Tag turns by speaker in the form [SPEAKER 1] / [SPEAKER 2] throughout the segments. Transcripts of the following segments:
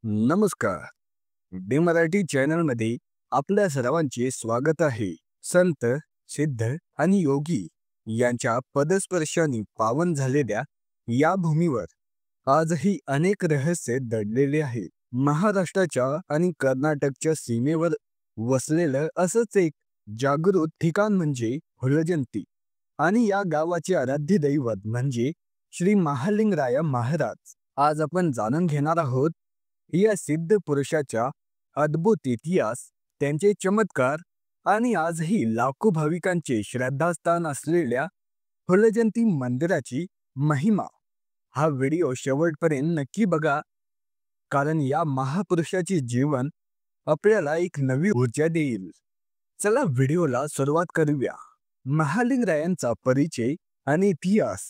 [SPEAKER 1] नमस्कार. डी मराठी चॅनलमध्ये आपल्या सर्वांचे स्वागत आहे. संत, सिद्ध आणि योगी यांच्या पदस्पर्शाने पावन झालेल्या या भूमीवर आजही अनेक रहस्य दडलेले आहेत. महाराष्ट्राच्या आणि कर्नाटकच्या सीमेवर वसलेलं असंच एक जागृत ठिकाण म्हणजे हुलजंती आणि या गावाचे आराध्य दैवत म्हणजे श्री महालिंगराया महाराज. आज आपण जाणून घेणार आहोत या सिद्ध पुरुषाचा अद्भुत इतिहास, त्यांचे चमत्कार आणि आजही लाखो भाविकांचे श्रद्धास्थान असलेल्या फुलजंती मंदिराची महिमा. हा व्हिडिओ शेवटपर्यंत नक्की बघा, कारण या महापुरुषाचे जीवन आपल्याला एक नवी ऊर्जा देईल. चला व्हिडिओला सुरुवात करूया. महालिंगरायांचा परिचय आणि इतिहास.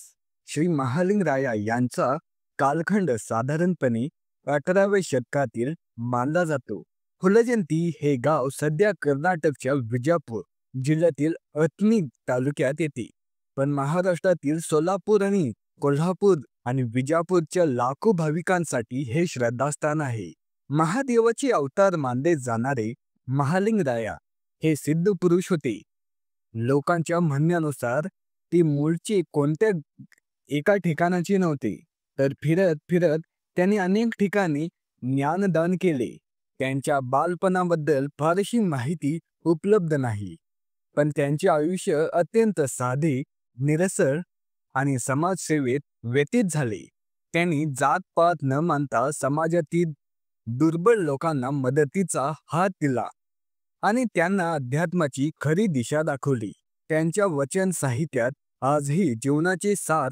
[SPEAKER 1] श्री महालिंगराया यांचा कालखंड साधारणपणे 18व्या शतकातील मानला जातो. फुलजंती हे गाव सध्या कर्नाटकच्या विजापूर जिल्ह्यातील अथणी तालुक्यात येते, पण महाराष्ट्रातील सोलापूर आणि कोल्हापूर आणि विजापूरच्या लाखो भाविकांसाठी हे श्रद्धास्थान आहे. महादेवाचे अवतार मानले जाणारे महालिंगराया हे सिद्ध पुरुष होते. लोकांच्या म्हणण्यानुसार ते मूळचे कोणत्या एका ठिकाणाचे नव्हते, तर फिरत फिरत त्यांनी अनेक ठिकाणी ज्ञानदान केले. त्यांच्या बालपणाबद्दल फारशी माहिती उपलब्ध नाही, पण त्यांचे आयुष्य अत्यंत साधे, निरसळ आणि समाजसेवेत व्यतीत झाले. त्यांनी जात-पात न मानता समाजातील दुर्बल लोकांना मदतीचा हात दिला आणि त्यांना अध्यात्माची खरी दिशा दाखवली. त्यांच्या वचन साहित्यात आजही जीवनाचे सार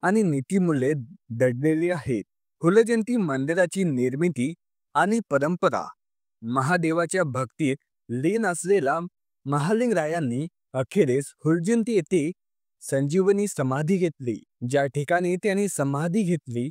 [SPEAKER 1] आणि नीतिमूल्ये दडलेली आहेत. फुलजंती मंदिराची निर्मिती आणि परंपरा. महादेवाच्या भक्तीत लीन असलेला महालिंगरायांनी अखेरीस हुलजंती येथे संजीवनी समाधी घेतली. ज्या ठिकाणी त्यांनी समाधी घेतली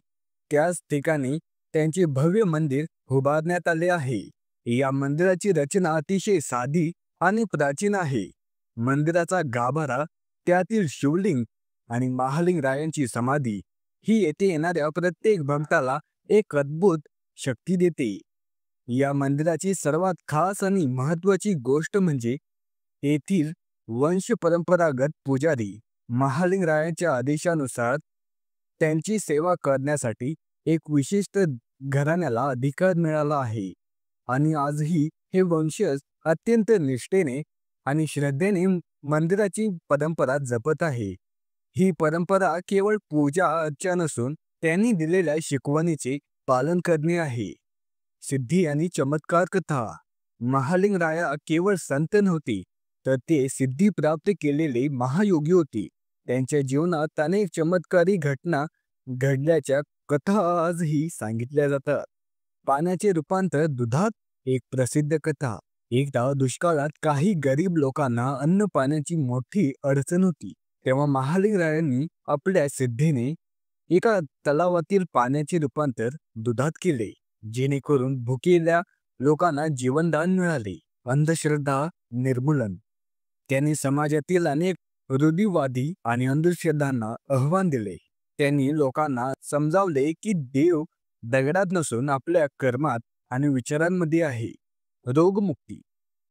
[SPEAKER 1] त्याच ठिकाणी त्यांचे भव्य मंदिर उभारण्यात आले आहे. या मंदिराची रचना अतिशय साधी आणि प्राचीन आहे. मंदिराचा गाभारा, त्यातील शिवलिंग आणि महालिंगरायांची समाधी ही येथे येणाऱ्या प्रत्येक भक्ताला एक अद्भुत शक्ती देते. या मंदिराची सर्वात खास आणि महत्त्वाची गोष्ट म्हणजे येथील वंश परंपरागत पुजारी. महालिंगरायांच्या आदेशानुसार त्यांची सेवा करण्यासाठी एक विशिष्ट घराण्याला अधिकार मिळाला आहे आणि आजही हे वंशज अत्यंत निष्ठेने आणि श्रद्धेने मंदिराची परंपरा जपत आहे. ही परंपरा केवळ पूजा अर्चा नसून त्यांनी दिलेल्या शिकवणीचे पालन करणे आहे. सिद्धी आणि चमत्कार कथा. महालिंगराया केवळ संत नव्हते, तर ते सिद्धी प्राप्त केलेले महायोगी होते. त्यांच्या जीवनात अनेक चमत्कारी घटना घडल्याच्या कथा आजही सांगितल्या जातात. पाण्याचे रूपांतर दुधात. एक प्रसिद्ध कथा. एकदा दुष्काळात काही गरीब लोकांना अन्न पाण्याची मोठी अडचण होती. तेव्हा महालिंगरायांनी आपल्या सिद्धीने एका तलावातील पाण्याचे रूपांतर दुधात केले, जेणेकरून भुकेल्या लोकांना जीवनदान मिळाले. अंधश्रद्धा निर्मूलन. त्यांनी समाजातील अनेक रूढीवादी आणि अंधश्रद्धांना आव्हान दिले. त्यांनी लोकांना समजावले की देव दगडात नसून आपल्या कर्मात आणि विचारांमध्ये आहे. रोगमुक्ती.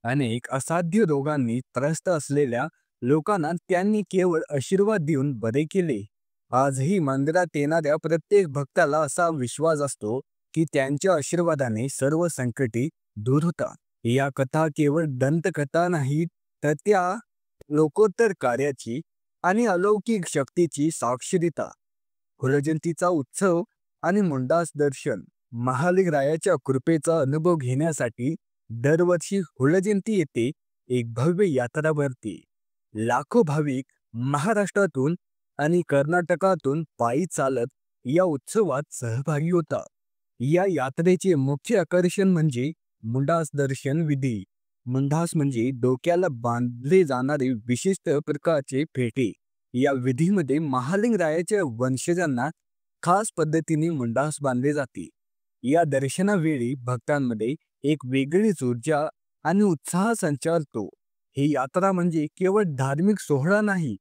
[SPEAKER 1] अनेक असाध्य रोगांनी त्रस्त असलेल्या लोकांना त्यांनी केवळ आशीर्वाद देऊन बरे केले. आजही मंदिरात येणाऱ्या प्रत्येक भक्ताला असा विश्वास असतो की त्यांच्या आशीर्वादाने सर्व संकटे दूर होतात. या कथा केवळ दंतकथा नाहीत, तर त्या लोकोत्तर कार्याची आणि अलौकिक शक्तीची साक्ष देतात. फुलजंतीचा उत्सव आणि मुंडास दर्शन. महालिंगरायाच्या कृपेचा अनुभव घेण्यासाठी दरवर्षी हुलजयंती येथे एक भव्य यात्रा भरते. लाखो भाविक महाराष्ट्रातून आणि कर्नाटकातून पायी चालत या उत्सवात सहभागी होतात. या यात्रेचे मुख्य आकर्षण म्हणजे मुंडास दर्शन विधी. मुंडास म्हणजे डोक्याला बांधले जाणारे विशिष्ट प्रकारचे फेटे. या विधीमध्ये महालिंगरायाच्या वंशजांना खास पद्धतीने मुंडास बांधले जाते. या दर्शनावेळी भक्तांमध्ये एक वेगळीच ऊर्जा आणि उत्साह संचारतो. ही यात्रा म्हणजे केवळ धार्मिक सोहळा नाही,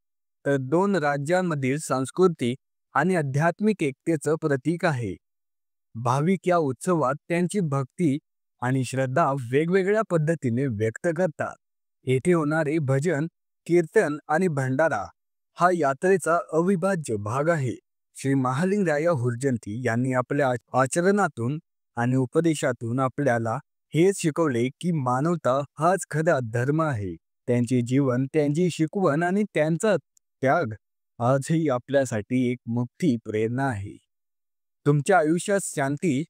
[SPEAKER 1] तर दोन राज्यांमधील सांस्कृतिक आणि आध्यात्मिक एकतेचं प्रतीक आहे. भाविक या उत्सवात त्यांची भक्ती आणि श्रद्धा वेगवेगळ्या पद्धतीने व्यक्त करतात. येथे होणारे भजन, कीर्तन आणि भंडारा हा यात्रेचा अविभाज्य भाग आहे. श्री महालिंगराय हुरजंती यांनी आपल्या आचरणातून आणि उपदेशातून आपल्याला हेच शिकवले की मानवता हाच खरा धर्म आहे. त्यांचे जीवन, त्यांची शिकवण आणि त्यांचा त्याग आजही आपल्यासाठी एक मोठी प्रेरणा आहे. तुमच्या आयुष्यात शांती,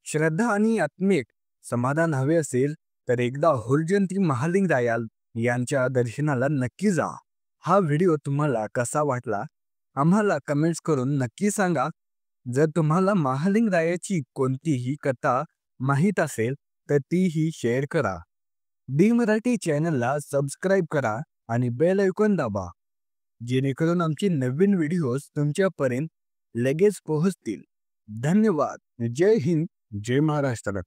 [SPEAKER 1] श्रद्धा आणि आत्मिक समाधान हवे असेल तर एकदा हुरजंती महालिंगरायाल यांच्या दर्शनाला नक्की जा. हा व्हिडिओ तुम्हाला कसा वाटला आम्हाला कमेंट्स करून नक्की सांगा. जर तुम्हाला महालिंगरायाची कोणतीही कथा माहीत असेल तर तीही शेअर करा. डी मराठी चॅनलला सबस्क्राईब करा आणि बेल आयकॉन दाबा, जेणेकरून आमचे नवीन व्हिडिओज तुमच्यापर्यंत लगेच पोहोचतील. धन्यवाद. जय हिंद, जय महाराष्ट्र.